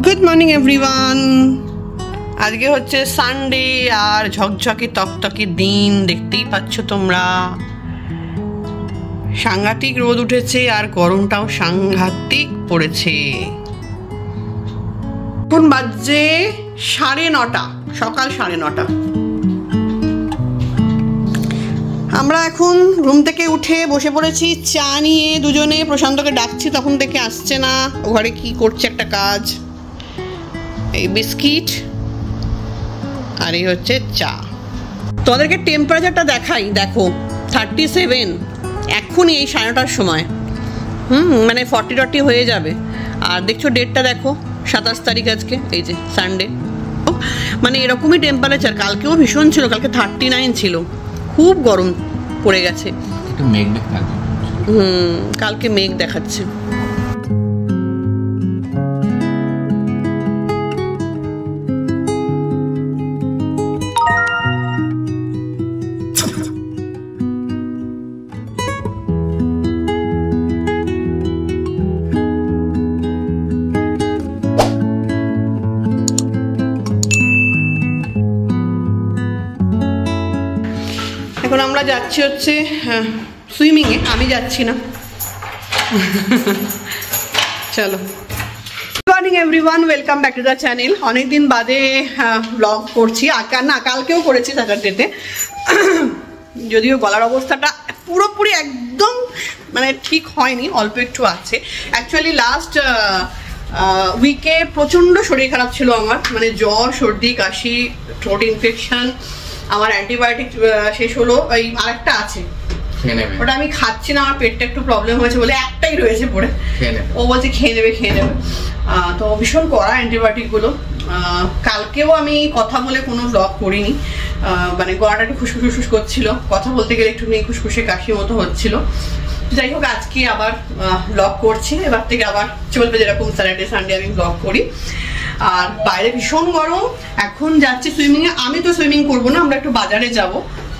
Good morning everyone. আজকে হচ্ছে Sunday আর ঝকঝকে তকতকে দিন, দেখতেই পাচ্ছ তোমরা। সাংঘাতিক রোদ উঠেছে আর গরমটাও সাংঘাতিক পড়েছে। এখন বাজে 9:30, সকাল 9:30। আমরা এখন রুম থেকে উঠে বসে পড়েছি চা নিয়ে দুজনে। প্রশান্তকে ডাকছি, তখন থেকে আসছে না, ও ঘরে কি করছে একটা কাজ। এই বিস্কিট আর এই হচ্ছে চা। তোমাদেরকে টেম্পারেচারটা দেখাই, দেখো 37 এখনই এই 9:30টার সময়। মানে 40 হয়ে যাবে। আর দেখছো ডেটটা দেখো, 27 তারিখ আজকে, এই যে সানডে। মানে এরকমই টেম্পারেচার। কালকেও ভীষণ ছিল, কালকে 39 ছিল। খুব গরম পড়ে গেছে। কালকে মেঘ দেখাচ্ছে। এখন আমরা যাচ্ছি হচ্ছে সুইমিংয়ে। আমি যাচ্ছি না, চলো। Good morning everyone, welcome back to the channel. অনেকদিন বাদে ব্লগ করছি। কালকেও করেছি স্যাটারডেতে। যদিও গলার অবস্থাটা পুরোপুরি একদম মানে ঠিক হয়নি, অল্প একটু আছে। অ্যাকচুয়ালি লাস্ট উইকে প্রচণ্ড শরীর খারাপ ছিল আমার, মানে জ্বর, সর্দি, কাশি, থ্রোট ইনফেকশন। আমার অ্যান্টিবায়োটিক শেষ হলো, এই আরেকটা আছে, ওটা আমি খাচ্ছি না। আমার পেটটা একটু প্রবলেম হয়েছে বলে একটাই রয়েছে পড়ে, ও বলছে খেয়ে নেবে। তো ভীষণ কড়া অ্যান্টিবায়োটিকগুলো। কালকেও আমি কথা বলে কোনো ব্লগ করিনি, মানে গলাটা একটু খুসখুস করছিল, কথা বলতে গেলে একটু খুসখুসে কাশির মতো হচ্ছিল। যাই হোক, আজকে আবার ব্লগ করছি। এবার থেকে আবার চলবে যেরকম স্যাটারডে সানডে আমি ব্লগ করি। আর বাইরে ভীষণ গরম। এখন যাচ্ছি সুইমিংয়ে। আমি তো সুইমিং করবো না, আমরা একটু বাজারে যাব,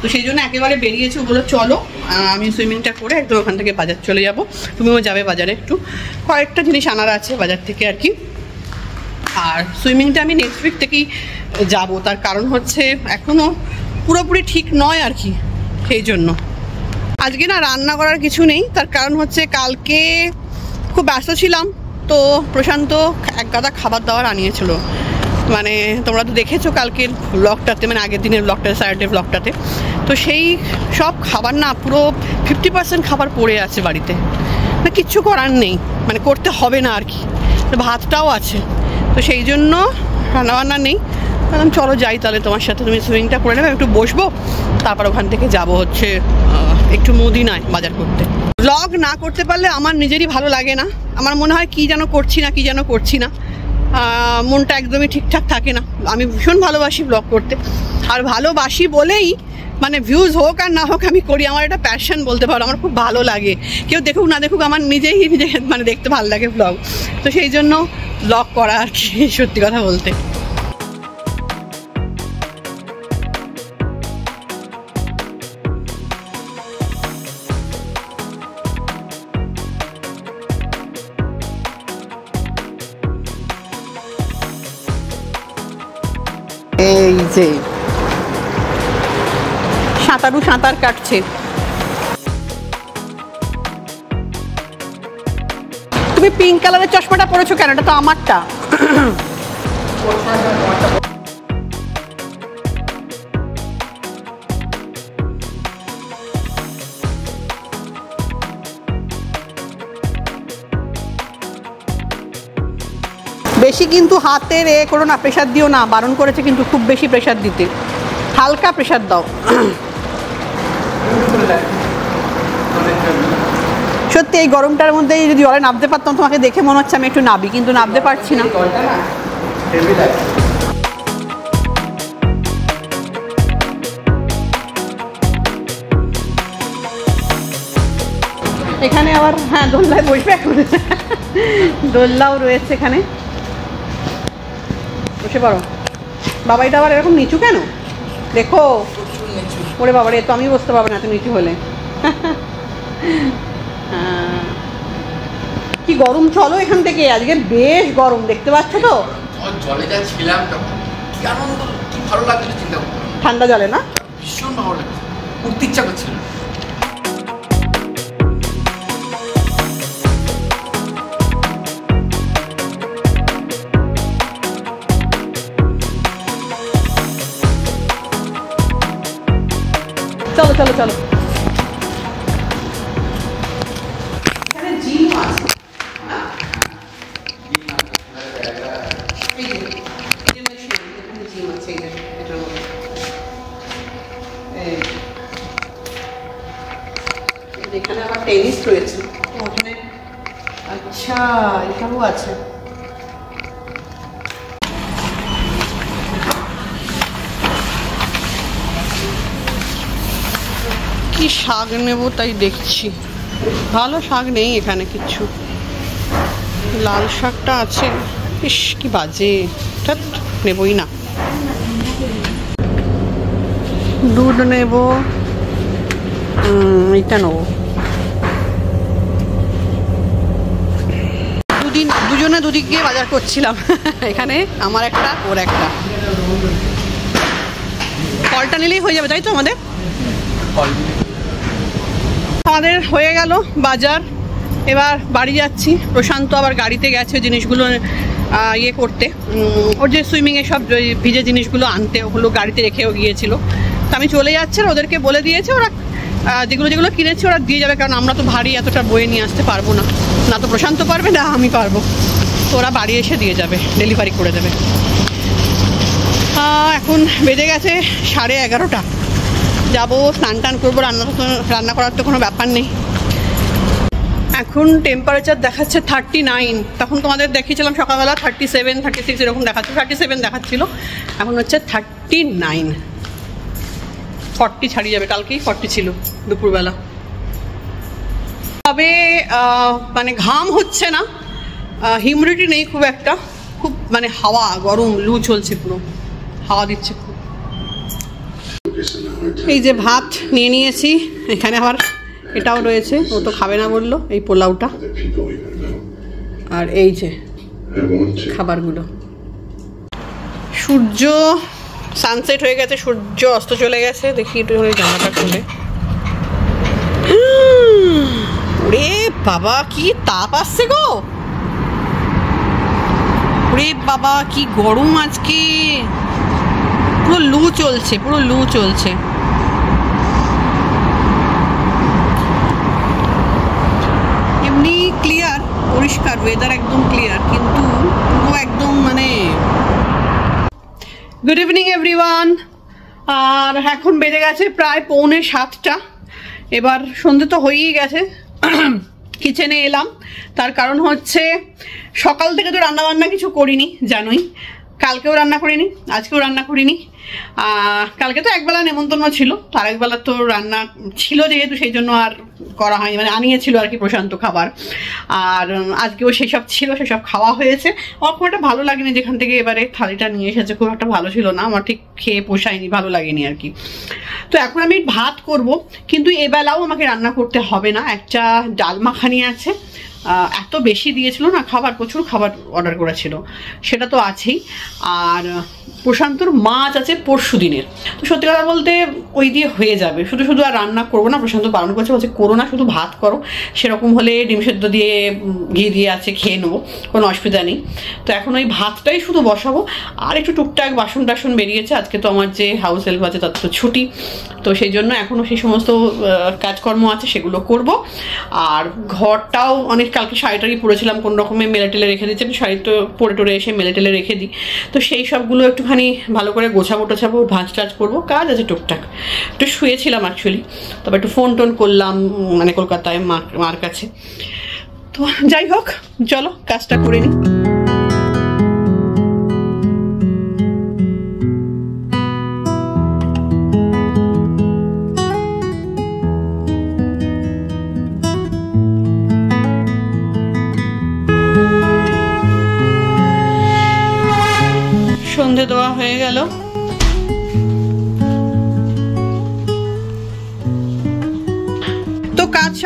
তো সেই জন্য একেবারে বেরিয়েছি। ওগুলো চলো, আমি সুইমিংটা করে একদম ওখান থেকে বাজার চলে যাব। তুমিও যাবে বাজারে, একটু কয়েকটা জিনিস আনার আছে বাজার থেকে আর কি। আর সুইমিংটা আমি নেক্সট উইক থেকেই যাব, তার কারণ হচ্ছে এখনও পুরোপুরি ঠিক নয় আর কি, সেই জন্য। আজকে না রান্না করার কিছু নেই, তার কারণ হচ্ছে কালকে খুব ব্যস্ত ছিলাম। তো প্রশান্ত এক গাদা খাবার দাবার আনিয়েছিল, মানে তোমরা তো দেখেছো কালকের ব্লগটাতে, মানে আগের দিনের ব্লগটাতে, স্যাটারডে ব্লগটাতে। তো সেই সব খাবার না পুরো 50% খাবার পড়ে আছে বাড়িতে, মানে কিচ্ছু করার নেই, মানে করতে হবে না আর কি। ভাতটাও আছে, তো সেই জন্য রান্নাবান্না নেই। বললাম চলো যাই তাহলে তোমার সাথে, তুমি সুইমিংটা করে নেবে, একটু বসবো, তারপর ওখান থেকে যাব হচ্ছে একটু মুদিনায় বাজার করতে। ব্লগ না করতে পারলে আমার নিজেরই ভালো লাগে না। আমার মনে হয় কি যেন করছি না, মনটা একদমই ঠিকঠাক থাকে না। আমি ভীষণ ভালোবাসি ব্লগ করতে, আর ভালোবাসি বলেই মানে ভিউজ হোক আর না হোক আমি করি। আমার একটা প্যাশন বলতে পারো, আমার খুব ভালো লাগে। কেউ দেখুক না দেখুক, আমার নিজে মানে দেখতে ভালো লাগে ব্লগ। তো সেই জন্য ব্লগ করা আর কি, সত্যি কথা বলতে। এই যে সাঁতার কাটছে। তুমি পিঙ্ক কালারের চশমাটা পরেছো কেন? এটা তো আমারটা। বেশি কিন্তু হাতের করো না, প্রেশার দিও না, বারণ করেছে কিন্তু খুব বেশি প্রেশার দিতে। হালকা প্রেশার দাও। সত্যি এই গরমটার মধ্যে যদি জলে নামতে পারতাম, তোমাকে দেখে মনে হচ্ছে আমি একটু নাবি, কিন্তু নামতে পারছি না। এখানে আবার হ্যাঁ দোলনায় বসবে, এখন দোলনাও রয়েছে এখানে, বসে পড়ো। বাবাইটা আবার এরকম নিচু কেন দেখো? ওরে বাবারে, তো আমি বসতে পারবো না এত নিচু হলে। কি গরম, চলো এখান থেকে, আজকে বেশ গরম দেখতে পাচ্ছ তো। জলে যা ছিলাম তখন কি আনন্দ, কি ভালো লাগছিল চিন্তা করতে। ঠান্ডা জলে না, ভীষণ ভালো লাগছে, উঠতে ইচ্ছা করছিল। চলো চলো চলো। এখানে জিম আছে, এখানে আবার টেনিস রয়েছে ওখানে। আচ্ছা, এসবও আছে। কি শাক নেব তাই দেখছি, ভালো শাক নেই এখানে কিচ্ছু। লাল শাকটা আছে, ইস কি বাজে, নেবই না। দুধ নেব, এটা নেবো। দুজনে দুদিক দিয়ে বাজার করছিলাম এখানে আমার একটা, ওর একটা। ফলটা নিলেই হয়ে যাবে তাই তো? আমাদের হয়ে গেল বাজার, এবার বাড়ি যাচ্ছি। প্রশান্ত আবার গাড়িতে গেছে জিনিসগুলো ইয়ে করতে, ওর যে সুইমিংয়ে সব ভিজে জিনিসগুলো আনতে, ওগুলো গাড়িতে রেখেও গিয়েছিল। তো আমি চলে যাচ্ছি, ওদেরকে বলে দিয়েছে ওরা যেগুলো যেগুলো কিনেছে ওরা দিয়ে যাবে, কারণ আমরা তো ভারী এতটা বয়ে নিয়ে আসতে পারবো না, না তো প্রশান্ত পারবে না আমি পারবো। তো ওরা বাড়ি এসে দিয়ে যাবে, ডেলিভারি করে দেবে। এখন বেজে গেছে 11:30, যাবো স্নান টান করবো, রান্না করার তো কোনো ব্যাপার নেই। এখন টেম্পারেচার দেখাচ্ছে 39, তখন তোমাদের দেখিয়েছিলাম সকালবেলা 37 36 এরকম দেখাচ্ছে, 37 দেখাচ্ছিল, এখন হচ্ছে 39। 40 ছাড়িয়ে যাবে, কালকেই 40 ছিল দুপুরবেলা। তবে মানে ঘাম হচ্ছে না, হিউমিডিটি নেই খুব একটা, খুব মানে হাওয়া গরম, লু চলছে, পুরো হাওয়া দিচ্ছে খুব। এই যে ভাত নিয়ে নিয়েছি, এখানে আবার এটাও রয়েছে, ও তো খাবে না বললো, এই পোলাওটা, আর এই যে খাবারগুলো। সূর্য সানসেট হয়ে গেছে, সূর্য অস্ত চলে গেছে। দেখি একটু জামাটা খুলে, ওরে বাবা কি তাপ আসছে গো, ওরে বাবা কি গরম আজকে, পুরো লু চলছে, পুরো লু চলছে। এমনি ক্লিয়ার, পরিষ্কার ওয়েদার, একদম ক্লিয়ার, কিন্তু পুরো একদম মানে। Good evening everyone. আর এখন বেজে গেছে প্রায় 6:45। এবার সন্ধে তো হয়েই গেছে। কিচেনে এলাম, তার কারণ হচ্ছে সকাল থেকে তো রান্নাবান্না কিছু করিনি, জানোই, কালকেও রান্না করিনি, আজকেও রান্না করিনি। কালকে তো একবেলা নেমন্তন্ন ছিল, তো আরেকবেলা তো রান্না ছিল যেহেতু, সেই জন্য আর করা হয়নি, মানে আনিয়েছিল আর কি প্রশান্ত খাবার, আর আজকেও সেসব ছিল, সেসব খাওয়া হয়েছে। আমার খুব একটা ভালো লাগেনি যেখান থেকে এবারে থালিটা নিয়ে এসেছে, খুব একটা ভালো ছিল না, আমার ঠিক খেয়ে পোষায়নি, ভালো লাগেনি আর কি। তো এখন আমি ভাত করব, কিন্তু এবেলাও আমাকে রান্না করতে হবে না, একটা ডাল মাখানি আছে, এত বেশি দিয়েছিল না খাবার, প্রচুর খাবার অর্ডার করেছিল, সেটা তো আছেই। আর প্রশান্তর মাছ আছে পরশু দিনের, তো সত্যি কথা বলতে ওই দিয়ে হয়ে যাবে, শুধু শুধু আর রান্না করবো না। প্রশান্ত বারণ করছে, বলছে করো না, শুধু ভাত করো, সেরকম হলে ডিম সেদ্ধ দিয়ে ঘি দিয়ে আছে খেয়ে নেবো, কোনো অসুবিধা নেই। তো এখন ওই ভাতটাই শুধু বসাবো, আর একটু টুকটাক বাসন টাসন বেরিয়েছে, আজকে তো আমার যে হাউস হেল্প আছে তার তো ছুটি, তো সেই জন্য এখনও সেই সমস্ত কাজকর্ম আছে সেগুলো করব। আর ঘরটাও অনেক, কালকে শাড়িটারই পরেছিলাম, কোনো রকমে মেলে টেলে রেখে দিচ্ছি, আমি শাড়ি তো পরে টরে এসে মেলে টেলে রেখে দিই, তো সেই সবগুলো একটুখানি ভালো করে গোছাবো টোছাবো, ভাঁজ টাজ করবো, কাজ আছে টুকটাক। একটু শুয়েছিলাম অ্যাকচুয়ালি, তবে একটু ফোন টোন করলাম মানে কলকাতায় মার কাছে। তো যাই হোক, চলো কাজটা করে নিই। সন্ধে দেওয়া হয়ে গেল, তো কাজ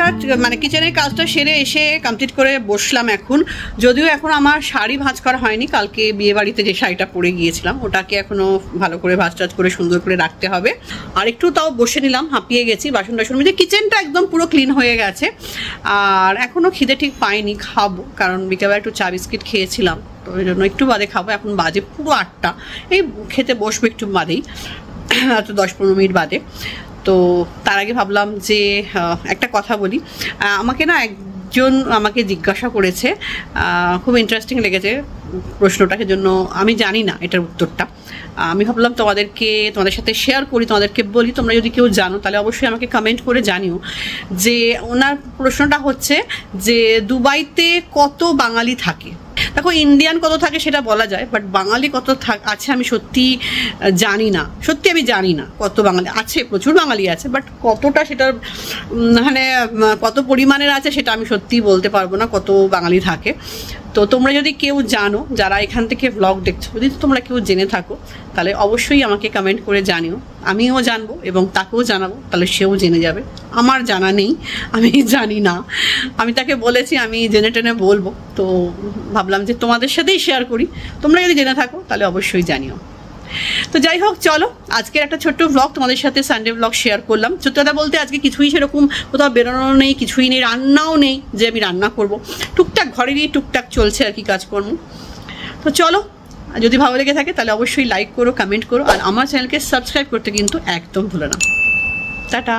মানে কিচেনের কাজটা সেরে এসে কমপ্লিট করে বসলাম এখন। যদিও এখন আমার শাড়ি ভাঁজ করা হয়নি, কালকে বিয়ে বাড়িতে যে শাড়িটা পরে গিয়েছিলাম ওটাকে এখনও ভালো করে ভাঁজ টাজ করে সুন্দর করে রাখতে হবে। আর একটু তাও বসে নিলাম, হাঁপিয়ে গেছি, বাসন টাসন মেজে কিচেনটা একদম পুরো ক্লিন হয়ে গেছে। আর এখনও খিদে ঠিক পাইনি, খাবো, কারণ বিকেলবেলা একটু চা বিস্কিট খেয়েছিলাম, তো ওই জন্য একটু বাদে খাবো। এখন বাজে পুরো 8টা, এই খেতে বসবো একটু বাদেই, তো 10-15 মিনিট বাদে। তো তার আগে ভাবলাম যে একটা কথা বলি। আমাকে না একজন আমাকে জিজ্ঞাসা করেছে, খুব ইন্টারেস্টিং লেগেছে প্রশ্নটাকে, জন্য আমি জানি না এটার উত্তরটা। আমি ভাবলাম তোমাদের সাথে শেয়ার করি, তোমাদেরকে বলি। তোমরা যদি কেউ জানো তাহলে অবশ্যই আমাকে কমেন্ট করে জানিও। যে ওনার প্রশ্নটা হচ্ছে যে দুবাইতে কত বাঙালি থাকে। দেখো, ইন্ডিয়ান কত থাকে সেটা বলা যায়, বাট বাঙালি কত আছে আমি সত্যি জানি না। আমি জানি না কত বাঙালি আছে। প্রচুর বাঙালি আছে, বাট কতটা সেটার মানে কত পরিমাণের আছে সেটা আমি সত্যিই বলতে পারবো না কত বাঙালি থাকে। তো তোমরা যদি কেউ জানো, যারা এখান থেকে ব্লগ দেখছো, যদি তোমরা কেউ জেনে থাকো তাহলে অবশ্যই আমাকে কমেন্ট করে জানিও। আমিও জানবো এবং তাকেও জানাবো, তাহলে সেও জেনে যাবে। আমার জানা নেই, আমি জানি না। আমি তাকে বলেছি আমি জেনে টেনে বলবো, তো ভাবলাম যে তোমাদের সাথেই শেয়ার করি। তোমরা যদি জেনে থাকো তাহলে অবশ্যই জানিও। তো যাই হোক, চলো আজকের একটা ছোট্ট ব্লগ তোমাদের সাথে, সানডে ব্লগ শেয়ার করলাম। সত্যি কথা বলতে আজকে কিছুই সেরকম কোথাও বেরোনো নেই, কিছুই নেই, রান্নাও নেই যে আমি রান্না করব। টুকটাক ঘরেরই টুকটাক চলছে আর কি কাজকর্ম। তো চলো, যদি ভালো লেগে থাকে তাহলে অবশ্যই লাইক করো, কমেন্ট করো, আর আমার চ্যানেলকে সাবস্ক্রাইব করতে কিন্তু একদম ভুলো না। টাটা।